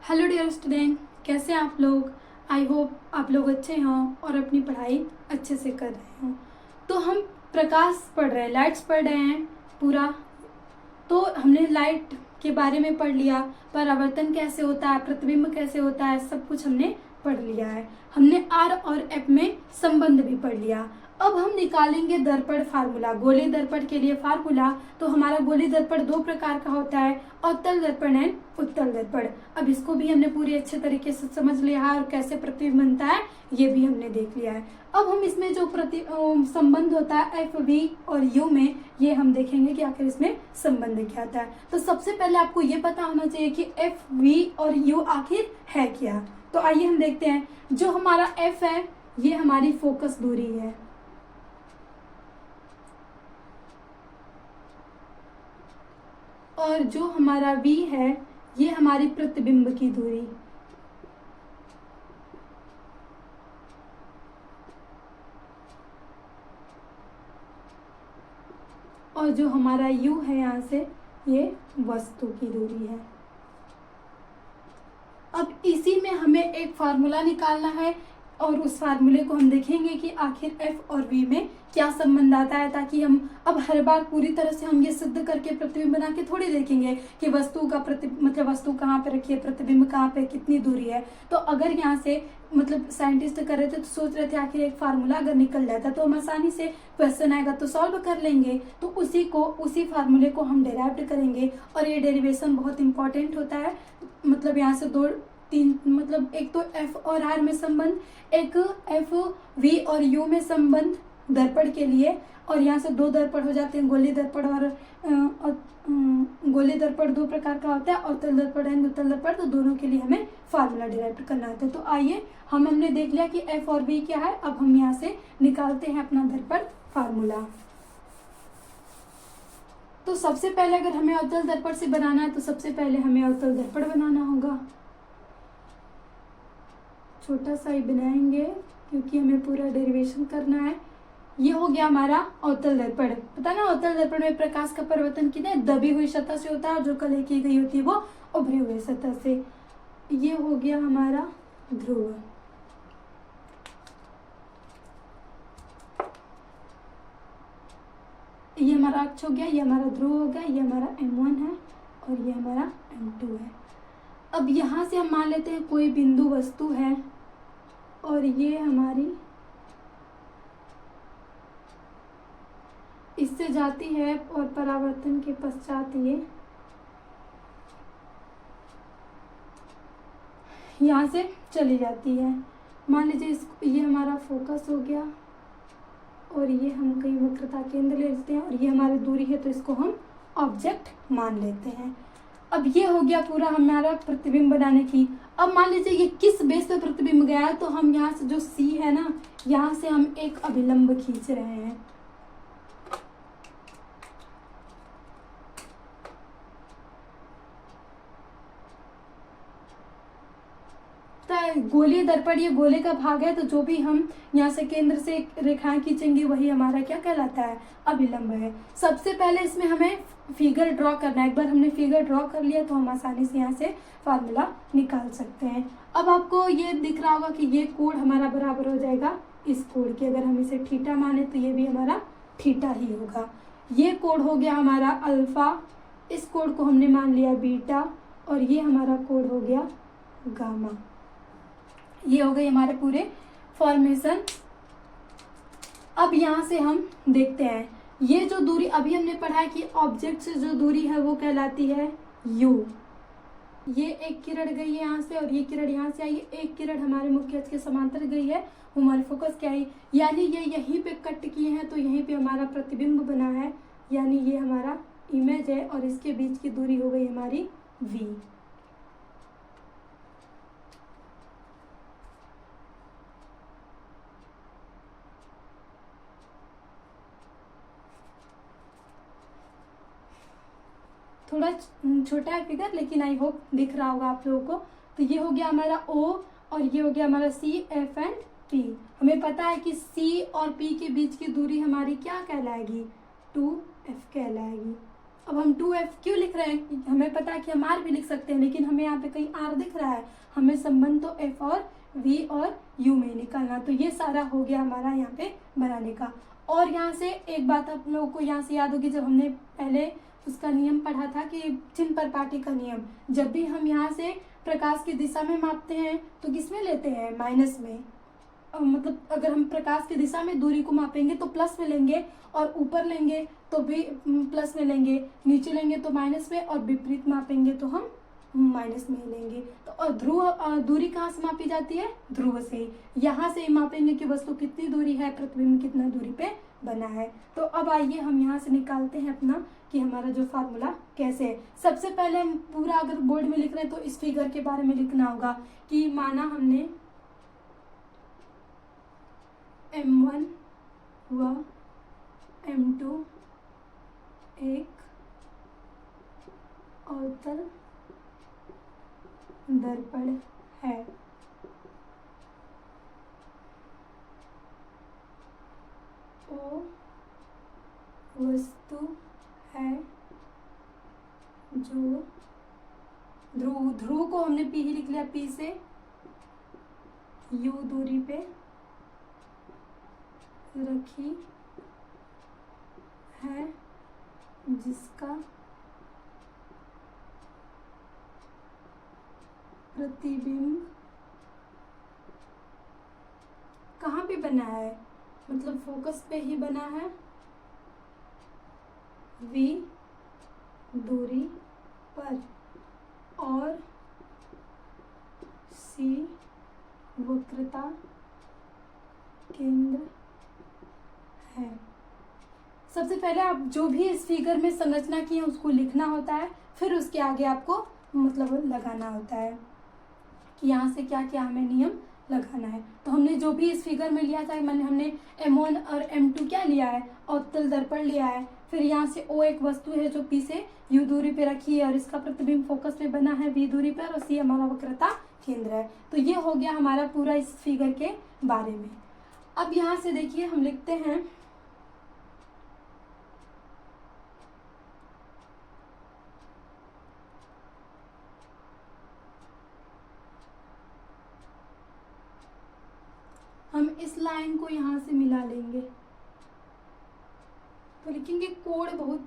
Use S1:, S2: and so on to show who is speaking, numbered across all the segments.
S1: Hello dear student, कैसे हैं आप लोग। आई होप आप लोग अच्छे हों और अपनी पढ़ाई अच्छे से कर रहे हों। तो हम प्रकाश पढ़ रहे हैं, लाइट्स पढ़ रहे हैं पूरा। तो हमने लाइट के बारे में पढ़ लिया, परावर्तन कैसे होता है, प्रतिबिंब कैसे होता है, सब कुछ हमने पढ़ लिया है। हमने आर और एफ में संबंध भी पढ़ लिया। अब हम निकालेंगे दर्पण फार्मूला, गोली दर्पण के लिए फार्मूला। तो हमारा गोली दर्पण दो प्रकार का होता है, अवतल दर्पण एंड उत्तल दर्पण। अब इसको भी हमने पूरी अच्छे तरीके से समझ लिया है और कैसे प्रतिबिंब बनता है ये भी हमने देख लिया है। अब हम इसमें जो संबंध होता है एफ वी और यू में, ये हम देखेंगे कि आखिर इसमें संबंध क्या होता है। तो सबसे पहले आपको ये पता होना चाहिए कि एफ वी और यू आखिर है क्या। तो आइए हम देखते हैं। जो हमारा एफ है ये हमारी फोकस दूरी है, और जो हमारा वी है ये हमारी प्रतिबिंब की दूरी। और जो हमारा u है यहाँ से, ये वस्तु की दूरी है। अब इसी में हमें एक फार्मूला निकालना है और उस फार्मूले को हम देखेंगे कि आखिर f और v में क्या संबंध आता है, ताकि हम अब हर बार पूरी तरह से हम ये सिद्ध करके प्रतिबिंब बना के थोड़ी देखेंगे कि वस्तु का मतलब वस्तु कहाँ पे रखी है, प्रतिबिंब कहाँ पे, कितनी दूरी है। तो अगर यहाँ से साइंटिस्ट कर रहे थे तो सोच रहे थे आखिर एक फार्मूला अगर निकल जाता तो हम आसानी से क्वेश्चन आएगा तो सॉल्व कर लेंगे। तो उसी फार्मूले को हम डेराइव करेंगे और ये डेरिवेशन बहुत इंपॉर्टेंट होता है। मतलब यहाँ से दो तीन, मतलब एक तो एफ और आर में संबंध, एक एफ वी और यू में संबंध दर्पण के लिए, और यहाँ से दो दर्पण हो जाते हैं, गोली दर्पण और गोली दर्पण दो प्रकार का होता है, अवतल दर्पण एंड उत्तल दर्पण। तो दोनों के लिए हमें फार्मूला डिराइव करना होता है। तो आइए हमने देख लिया कि एफ और वी क्या है। अब हम यहाँ से निकालते हैं अपना दर्पण फार्मूला। तो सबसे पहले अगर हमें अवतल दर्पण से बनाना है तो सबसे पहले हमें अवतल दर्पण बनाना होगा। छोटा सा ही बनाएंगे क्योंकि हमें पूरा डेरिवेशन करना है। ये हो गया हमारा अवतल दर्पण। पता ना अवतल दर्पण में प्रकाश का परावर्तन कितने दबी हुई सतह से होता है और जो कलय की गई होती है वो उभरे हुए सतह से। ये हो गया हमारा ध्रुव। ये हमारा अक्ष हो गया, ये हमारा ध्रुव हो गया, ये हमारा M1 है और ये हमारा M2 है। अब यहाँ से हम मान लेते हैं कोई बिंदु वस्तु है और ये हमारी इससे जाती है और परावर्तन के पश्चात ये यहाँ से चली जाती है। मान लीजिए ये हमारा फोकस हो गया और ये हम कहीं वक्रता केंद्र ले लेते हैं और ये हमारी दूरी है तो इसको हम ऑब्जेक्ट मान लेते हैं। अब ये हो गया पूरा हमारा प्रतिबिंब बनाने की। अब मान लीजिए ये किस बेस पे प्रतिबिंब गया है, तो हम यहाँ से जो C है ना, यहाँ से हम एक अभिलंब खींच रहे हैं। गोलीय दर्पण ये गोले का भाग है, तो जो भी हम यहाँ से केंद्र से रेखाएं खींचेंगे वही हमारा क्या कहलाता है, अभिलंब है। सबसे पहले इसमें हमें फिगर ड्रॉ करना है। एक बार हमने फिगर ड्रॉ कर लिया तो हम आसानी से यहाँ से फार्मूला निकाल सकते हैं। अब आपको ये दिख रहा होगा कि ये कोण हमारा बराबर हो जाएगा इस कोण के। अगर हम इसे थीटा माने तो ये भी हमारा थीटा ही होगा। ये कोण हो गया हमारा अल्फा, इस कोण को हमने मान लिया बीटा, और ये हमारा कोण हो गया गामा। ये हो गए हमारे पूरे फॉर्मेशन। अब यहाँ से हम देखते हैं ये जो दूरी अभी हमने पढ़ा है कि ऑब्जेक्ट से जो दूरी है वो कहलाती है u। ये एक किरण गई है यहाँ से और ये किरण यहाँ से आई है। एक किरण हमारे मुख्य अक्ष के समांतर गई है, वो हमारे फोकस क्या आई, यानी ये यहीं पे कट किए हैं तो यहीं पे हमारा प्रतिबिंब बना है, यानी ये हमारा इमेज है और इसके बीच की दूरी हो गई हमारी v। थोड़ा छोटा है फिगर, लेकिन आई होप दिख रहा होगा आप लोगों को। तो ये हो गया हमारा O और ये हो गया हमारा C, F एंड P। हमें पता है कि C और P के बीच की दूरी हमारी क्या कहलाएगी, 2F कहलाएगी। अब हम 2f क्यों लिख रहे हैं, हमें पता है कि हम r भी लिख सकते हैं, लेकिन हमें यहाँ पे कहीं r दिख रहा है, हमें संबंध तो f और v और u में निकालना। तो ये सारा हो गया हमारा यहाँ पे बनाने का। और यहाँ से एक बात आप लोगों को यहाँ से याद होगी, जब हमने पहले उसका नियम पढ़ा था कि चिन्ह परपाटी का नियम, जब भी हम यहाँ से प्रकाश की दिशा में मापते हैं तो किस में लेते हैं, माइनस में। मतलब अगर हम प्रकाश की दिशा में दूरी को मापेंगे तो प्लस में लेंगे, और ऊपर लेंगे तो भी प्लस में लेंगे, नीचे लेंगे तो माइनस में, और विपरीत मापेंगे तो हम माइनस में ही लेंगे। तो और ध्रुव दूरी कहाँ से मापी जाती है, ध्रुव से ही। यहाँ से मापेंगे कि वस्तु कितनी दूरी है, प्रतिबिंब कितना दूरी पे बना है। तो अब आइए हम यहाँ से निकालते हैं अपना कि हमारा जो फार्मूला कैसे है। सबसे पहले हम पूरा अगर बोर्ड में लिख रहे हैं तो इस फिगर के बारे में लिखना होगा कि माना हमने M1 व M2 एक अवतल दर्पण है। ओ वस्तु है जो ध्रुव को हमने P ही लिख लिया, P से U दूरी पे रखी है, जिसका प्रतिबिंब कहाँ पे बना है, मतलब फोकस पे ही बना है, V दूरी पर, और C वक्रता केंद्र है। सबसे पहले आप जो भी इस फिगर में संरचना की है उसको लिखना होता है, फिर उसके आगे आपको मतलब लगाना होता है कि यहाँ से क्या क्या हमें नियम लगाना है। तो हमने जो भी इस फिगर में लिया था, हमने M1 और M2 क्या लिया है, अवतल दर्पण लिया है। फिर यहाँ से O एक वस्तु है जो P से U दूरी पे रखी है और इसका प्रतिबिंब फोकस पे बना है V दूरी पर, और C हमारा वक्रता केंद्र है। तो ये हो गया हमारा पूरा इस फिगर के बारे में। अब यहाँ से देखिए हम लिखते हैं हम इस लाइन को यहाँ से मिला लेंगे, तो लिखेंगे कोण बहुत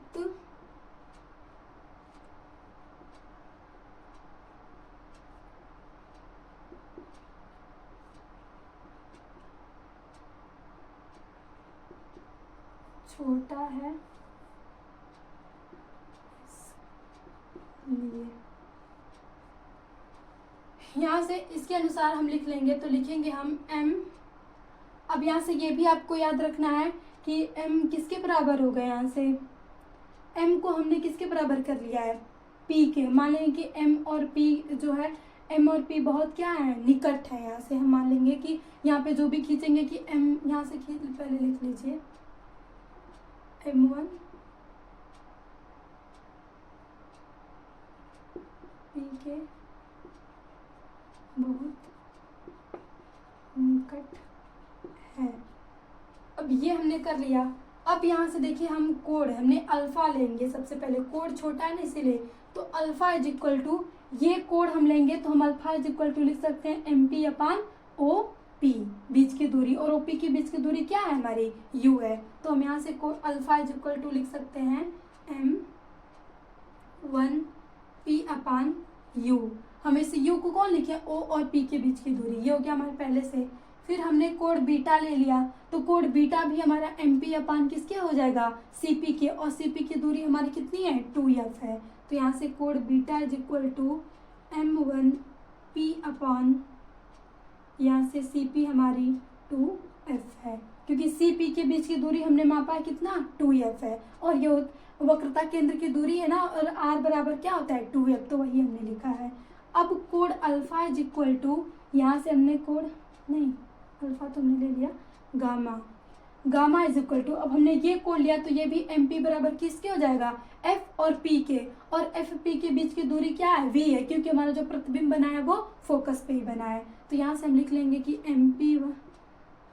S1: छोटा है, लिए यहाँ से इसके अनुसार हम लिख लेंगे। तो लिखेंगे हम M, अब यहाँ से ये भी आपको याद रखना है कि M किसके बराबर हो गया, यहाँ से M को हमने किसके बराबर कर लिया है, P के। मान लेंगे कि M और P जो है, M और P बहुत क्या है, निकट है। यहाँ से हम मान लेंगे कि यहाँ पे जो भी खींचेंगे कि M यहाँ से खींच, पहले लिख लीजिए M1 P के बहुत निकट है। अब ये हमने कर लिया। अब यहाँ से देखिए हम कोण हमने अल्फा लेंगे, सबसे पहले कोण छोटा है ना इसीलिए, तो अल्फा इज इक्वल टू, ये कोण हम लेंगे तो हम अल्फा इज इक्वल टू लिख सकते हैं MP अपान OP, बीच की दूरी, और OP की बीच की दूरी क्या है हमारी, U है। तो हम यहाँ से कोण अल्फा इज इक्वल टू लिख सकते हैं M1P अपान U। हम इस U को कौन लिखे, O और P के बीच की दूरी, ये हो गया हमारे पहले से। फिर हमने कोण बीटा ले लिया, तो कोण बीटा भी हमारा MP अपान किसके हो जाएगा, CP के, और CP की दूरी हमारी कितनी है, 2f है। तो यहाँ से कोण beta is equal to M1P upon, यहाँ से CP हमारी 2f है, क्योंकि CP के बीच की दूरी हमने मापा है कितना, 2f है, और ये वक्रता केंद्र की दूरी है ना, और r बराबर क्या होता है, 2f, तो वही हमने लिखा है। अब कोण अल्फा इज इक्वल टू, यहाँ से हमने कोण नहीं, अल्फा तो हमने ले लिया, गामा इज इक्वल टू, अब हमने ये कोण लिया तो ये भी MP बराबर किसके हो जाएगा, F और P के, और FP के बीच की दूरी क्या है, V है, क्योंकि हमारा जो प्रतिबिंब बना है वो फोकस पे ही बना है। तो यहाँ से हम लिख लेंगे कि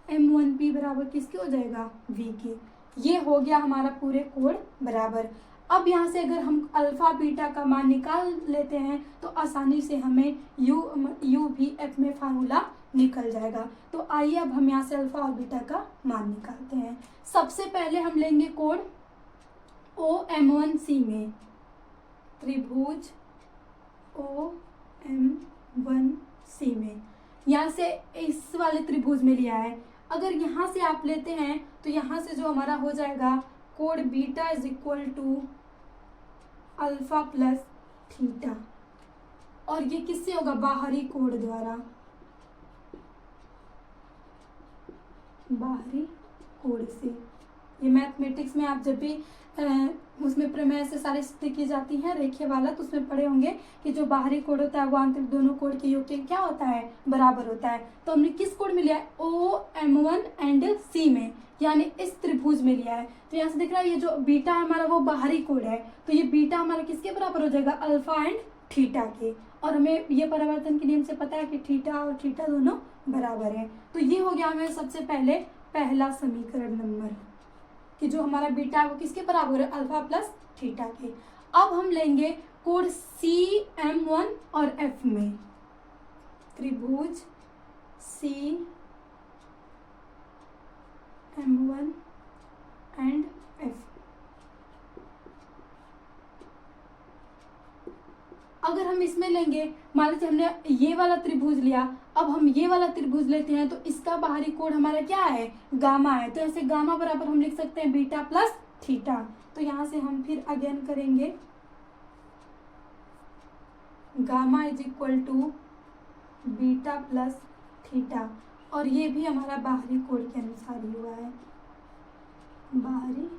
S1: M1P बराबर किसके हो जाएगा, V के। ये हो गया हमारा पूरे कोण बराबर। अब यहाँ से अगर हम अल्फा बीटा का मान निकाल लेते हैं तो आसानी से हमें यू भी एफ में फार्मूला निकल जाएगा। तो आइए अब हम यहाँ से अल्फा और बीटा का मान निकालते हैं। सबसे पहले हम लेंगे कोण OM1C में, त्रिभुज OM1C में, यहाँ से इस वाले त्रिभुज में लिया है। अगर यहाँ से आप लेते हैं तो यहाँ से जो हमारा हो जाएगा कोण beta is equal to alpha plus theta, और ये किससे होगा, बाहरी कोण द्वारा, बाहरी कोण से। ये मैथमेटिक्स में आप जब भी उसमें प्रमेय से सारी स्थिति की जाती है रेखीय वाला, तो उसमें पढ़े होंगे कि जो बाहरी कोण होता है वो आंतरिक दोनों कोण के योग के क्या होता है, बराबर होता है। तो हमने किस कोण में लिया है, OM1 एंड C में, यानी इस त्रिभुज में लिया है। तो यहाँ से दिख रहा है ये जो बीटा है हमारा वो बाहरी कोण है, तो ये बीटा हमारा किसके बराबर हो जाएगा, अल्फा एंड थीटा के। और हमें ये परिवर्तन के नियम से पता है कि थीटा और थीटा दोनों बराबर है। तो ये हो गया हमें सबसे पहले पहला समीकरण नंबर कि जो हमारा बीटा है वो किसके बराबर है, अल्फा प्लस थीटा के। अब हम लेंगे कोण CM1 और F में, त्रिभुज CM1 एंड F। अगर हम इसमें लेंगे, मान लीजिए हमने ये वाला त्रिभुज लिया, अब हम ये वाला त्रिभुज लेते हैं तो इसका बाहरी कोण हमारा क्या है, गामा है। तो ऐसे गामा बराबर हम लिख सकते हैं बीटा प्लस थीटा। तो यहाँ से हम फिर अगेन करेंगे gamma is equal to beta plus theta, और ये भी हमारा बाहरी कोण के अनुसार ही हुआ है, बाहरी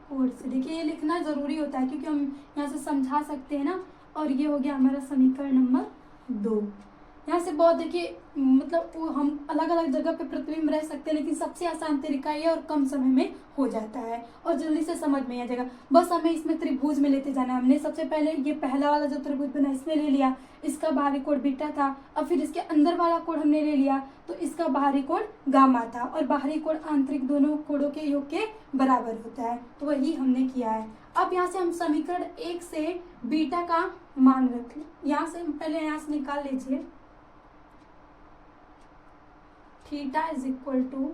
S1: कोण से। देखिए ये लिखना जरूरी होता है क्योंकि हम यहाँ से समझा सकते हैं ना। और ये हो गया हमारा समीकरण नंबर 2। यहाँ से बहुत देखिए मतलब हम अलग अलग जगह पे प्रतिबिंब रह सकते हैं, लेकिन सबसे आसान तरीका ये और कम समय में हो जाता है और जल्दी से समझ में आ जाएगा। बस हमें इसमें त्रिभुज में लेते जाना है। हमने सबसे पहले ये पहला वाला जो त्रिभुज बना इसमें ले लिया, इसका बाहरी कोण बीटा था। अब फिर इसके अंदर वाला कोण हमने ले लिया तो इसका बाहरी कोण गामा था, और बाहरी कोण आंतरिक दोनों कोणों के योग के बराबर होता है। तो वही हमने किया है। अब यहाँ से हम समीकरण 1 से बीटा का मान रख लें। यहाँ से पहले यहाँ से निकाल लीजिए, theta is equal to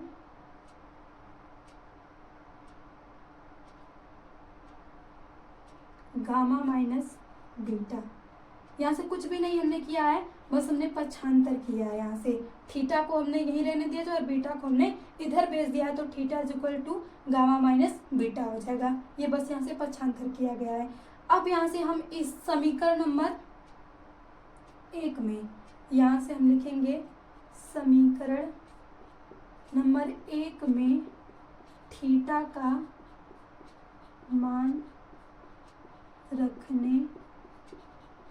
S1: gamma minus beta. यहाँ से कुछ भी नहीं हमने किया है, बस हमने पक्षांतर किया है। यहाँ से थीटा को हमने यहीं रहने दिया था और बीटा को हमने इधर भेज दिया है, तो theta is equal to gamma minus beta हो जाएगा। ये बस यहाँ से पक्षांतर किया गया है। अब यहाँ से हम इस समीकरण नंबर 1 में, यहाँ से हम लिखेंगे समीकरण नंबर 1 में थीटा का मान रखने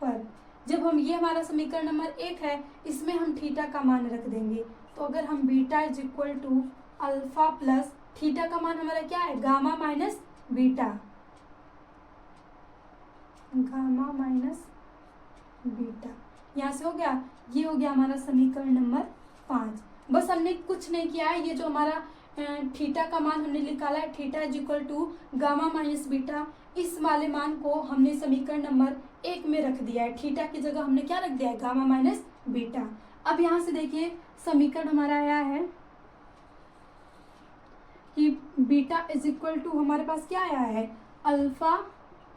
S1: पर, जब हम ये हमारा समीकरण नंबर 1 है इसमें हम थीटा का मान रख देंगे। तो अगर हम beta is equal to alpha plus theta का मान हमारा क्या है, gamma minus beta, gamma minus beta, यहाँ से हो गया। ये हो गया हमारा समीकरण नंबर 5। बस हमने कुछ नहीं किया है। ये जो हमारा थीटा का मान हमने निकाला है, theta is equal to gamma minus beta, इस वाले मान को हमने समीकरण नंबर 1 में रख दिया है। थीटा की जगह हमने क्या रख दिया है, गामा माइनस बीटा। अब यहाँ से देखिए समीकरण हमारा आया है कि बीटा इज इक्वल टू हमारे पास क्या आया है, alpha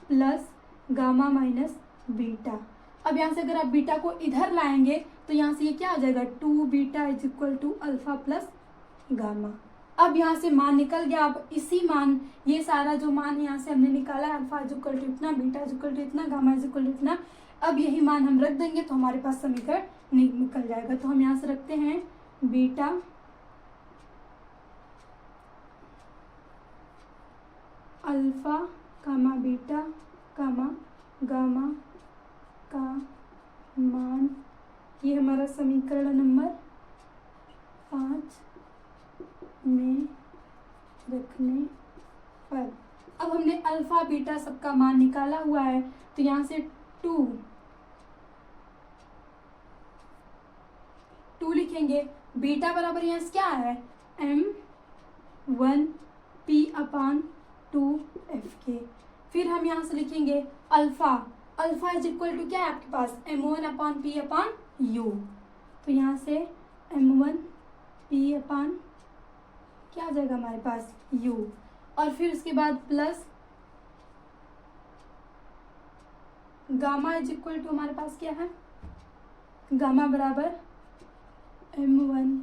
S1: plus gamma minus beta. अब यहाँ से अगर आप बीटा को इधर लाएंगे तो यहाँ से ये क्या हो जाएगा, 2 beta is equal to alpha plus gamma. अब यहाँ से मान निकल गया। अब इसी मान, ये सारा जो मान यहाँ से हमने निकाला है, अल्फा इज इक्वल टू इतना, बीटा इज इक्वल टू इतना, गामा इज इक्वल टू इतना, अब यही मान हम रख देंगे तो हमारे पास समीकरण निकल जाएगा। तो हम यहाँ से रखते हैं beta alpha gamma beta gamma gamma का मान, ये हमारा समीकरण नंबर 5 में रखने पर। अब हमने अल्फा बीटा सबका मान निकाला हुआ है, तो यहाँ से 2 लिखेंगे। बीटा बराबर यहाँ से क्या है, m1p/2f के। फिर हम यहाँ से लिखेंगे alpha, alpha is equal to क्या है आपके पास m1 upon P upon U, तो यहाँ से m1 p अपॉन क्या आ जाएगा हमारे पास u, और फिर उसके बाद plus gamma is equal to हमारे पास क्या है, गामा बराबर m1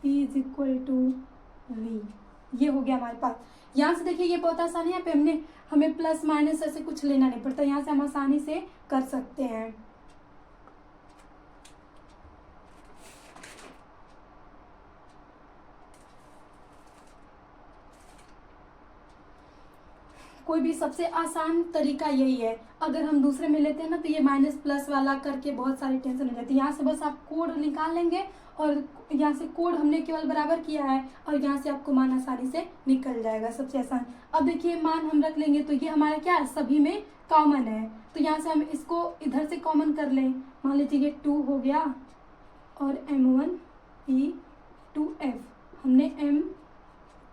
S1: p is equal to v। ये हो गया हमारे पास। यहाँ से देखिए ये बहुत आसान है, यहाँ पे हमें प्लस माइनस ऐसे कुछ लेना नहीं पड़ता, यहाँ से हम आसानी से कर सकते हैं। कोई भी सबसे आसान तरीका यही है। अगर हम दूसरे में लेते हैं ना तो ये माइनस प्लस वाला करके बहुत सारी टेंशन हो जाती है। यहाँ से बस आप कोड निकाल लेंगे और यहाँ से कोड हमने केवल बराबर किया है और यहाँ से आपको मान आसानी से निकल जाएगा, सबसे आसान। अब देखिए मान हम रख लेंगे तो ये हमारा क्या है, सभी में कॉमन है, तो यहाँ से हम इसको इधर से कॉमन कर लें। मान लीजिए ये 2 हो गया और m1 p 2f, हमने m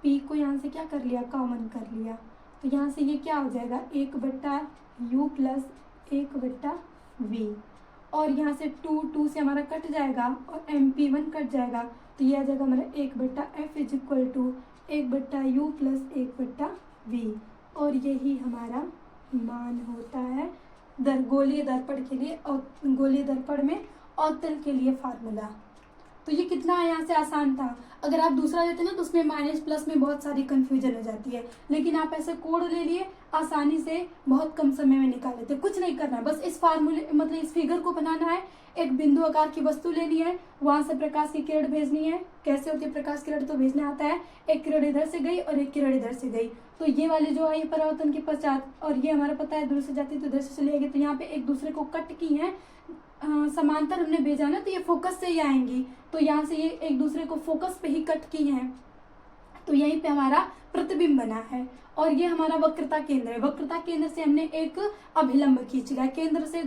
S1: p को यहाँ से क्या कर लिया, कॉमन कर लिया, तो यहाँ से ये क्या हो जाएगा 1/u प्लस 1/v, और यहाँ से 2 से हमारा कट जाएगा और mp1 कट जाएगा, तो ये आ जाएगा हमारा 1/f is equal to 1/u plus 1/v, और यही हमारा मान होता है गोलीय दर्पण के लिए, और गोलीय दर्पण में अवतल के लिए फार्मूला। तो ये कितना यहाँ से आसान था। अगर आप दूसरा लेते ना तो उसमें माइनस प्लस में बहुत सारी कंफ्यूजन हो जाती है, लेकिन आप ऐसे कोड ले लिए आसानी से बहुत कम समय में निकाल लेते। कुछ नहीं करना, बस इस फार्मूले मतलब इस फिगर को बनाना है। एक बिंदु आकार की वस्तु लेनी है, वहां से प्रकाश की किरण भेजनी है। कैसे होती है प्रकाश किरण, तो भेजना आता है, एक किरण इधर से गई और एक किरण इधर से गई, तो ये वाली जो है ये परावर्तन के पश्चात, और ये हमारा पता है दूर से जाती है तो इधर से चली आएगी, तो यहाँ पे एक दूसरे को कट की है, समांतर हमने भेजा ना, तो ये फोकस से ही आएंगी, तो यहाँ से ये एक दूसरे को फोकस पे ही कट की हैं, तो यहीं पे हमारा प्रतिबिंब बना है। और ये हमारा वक्रता केंद्र है। वक्रता केंद्र से हमने एक अभिलंब खींच लिया, केंद्र से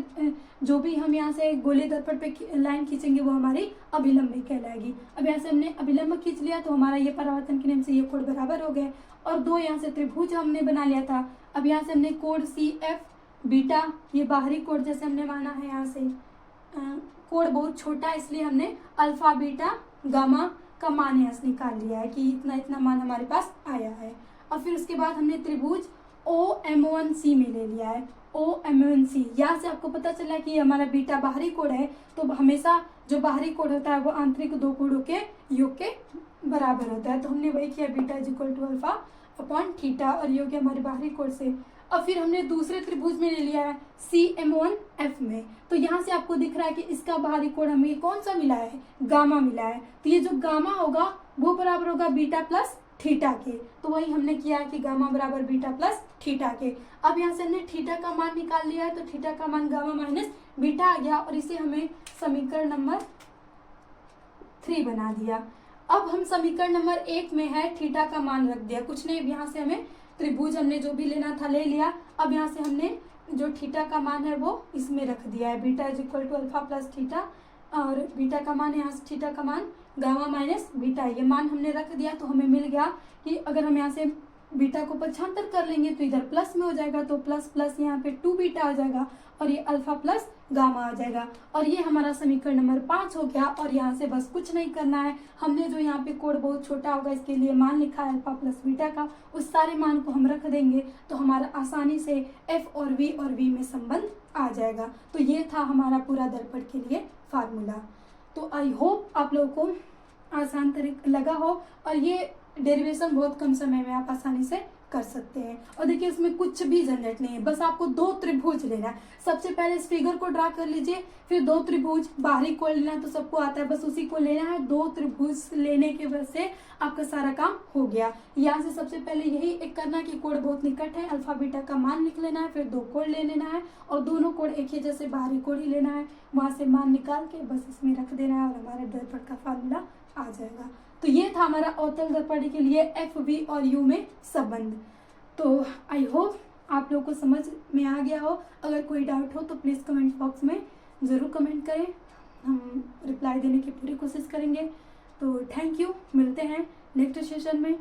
S1: जो भी हम यहाँ से गोलीय दर्पण पे लाइन खींचेंगे वो हमारी अभिलंब कहलाएगी। अब यहाँ से हमने अभिलंब खींच लिया तो हमारा ये परावर्तन के नियम से ये कोण बराबर हो गए, और 2 यहाँ से त्रिभुज हमने बना लिया था। अब यहाँ से हमने कोण CF बीटा, ये बाहरी कोण जैसे हमने माना है, यहाँ से कोण बहुत छोटा है इसलिए हमने अल्फा बीटा गामा का मान यहाँ से निकाल लिया है कि इतना इतना मान हमारे पास आया है। और फिर उसके बाद हमने त्रिभुज OM1C में ले लिया है, OM1C। यहाँ से आपको पता चला कि हमारा बीटा बाहरी कोण है, तो हमेशा जो बाहरी कोण होता है वो आंतरिक 2 कोणों के योग के बराबर होता है, तो हमने वही किया, beta is equal to alpha upon theta, और योग हमारे बाहरी कोण से। और फिर हमने दूसरे त्रिभुज में ले लिया है CM1F में, तो यहाँ से आपको दिख रहा है कि इसका बाहरी कोण हमें कौन सा मिला है, गामा मिला है, तो ये जो गामा होगा वो बराबर होगा बीटा प्लस थीटा के, तो वही हमने किया है कि गामा बराबर बीटा प्लस थीटा के। अब यहाँ से हमने थीटा का मान निकाल लिया है, तो थीटा का मान गामा माइनस बीटा आ गया, और इसे हमें समीकरण नंबर 3 बना दिया। अब हम समीकरण नंबर 1 में है थीटा का मान रख दिया, कुछ नहीं, यहाँ से हमें त्रिभुज हमने जो भी लेना था ले लिया। अब यहाँ से हमने जो थीटा का मान है वो इसमें रख दिया है, beta is equal to alpha plus theta, और बीटा का मान यहाँ से थीटा का मान गामा माइनस बीटा, ये मान हमने रख दिया। तो हमें मिल गया कि अगर हम यहाँ से बीटा को पक्षांतर कर लेंगे तो इधर प्लस में हो जाएगा, तो प्लस प्लस यहाँ पे 2 बीटा आ जाएगा, और ये अल्फा प्लस गामा आ जाएगा, और ये हमारा समीकरण नंबर 5 हो गया। और यहाँ से बस कुछ नहीं करना है, हमने जो यहाँ पे कोण बहुत छोटा होगा इसके लिए मान लिखा है अल्फा प्लस बीटा का, उस सारे मान को हम रख देंगे, तो हमारा आसानी से F और V में संबंध आ जाएगा। तो ये था हमारा पूरा दर्पण के लिए फार्मूला। तो आई होप आप लोगों को आसान तरीका लगा हो, और ये डेरिवेशन बहुत कम समय में आप आसानी से कर सकते हैं। और देखिए इसमें कुछ भी झंझट नहीं है, बस आपको 2 त्रिभुज लेना है। सबसे पहले इस फिगर को ड्रा कर लीजिए, फिर 2 त्रिभुज, बाहरी कोण लेना तो सबको आता है, बस उसी को लेना है। 2 त्रिभुज लेने के वजह से आपका सारा काम हो गया। यहाँ से सबसे पहले यही एक करना कि कोण बहुत निकट है, अल्फा बीटा का मान लिख लेना है, फिर 2 कोण ले लेना है, और दोनों कोण एक ही जैसे बाहरी कोण ही लेना है, वहां से मान निकाल के बस इसमें रख देना है, और हमारे दर्पण का फार्मूला आ जाएगा। तो ये था हमारा अवतल दर्पण के लिए F, V और U में संबंध। तो आई होप आप लोगों को समझ में आ गया हो। अगर कोई डाउट हो तो प्लीज़ कमेंट बॉक्स में ज़रूर कमेंट करें, हम रिप्लाई देने की पूरी कोशिश करेंगे। तो थैंक यू, मिलते हैं नेक्स्ट सेशन में।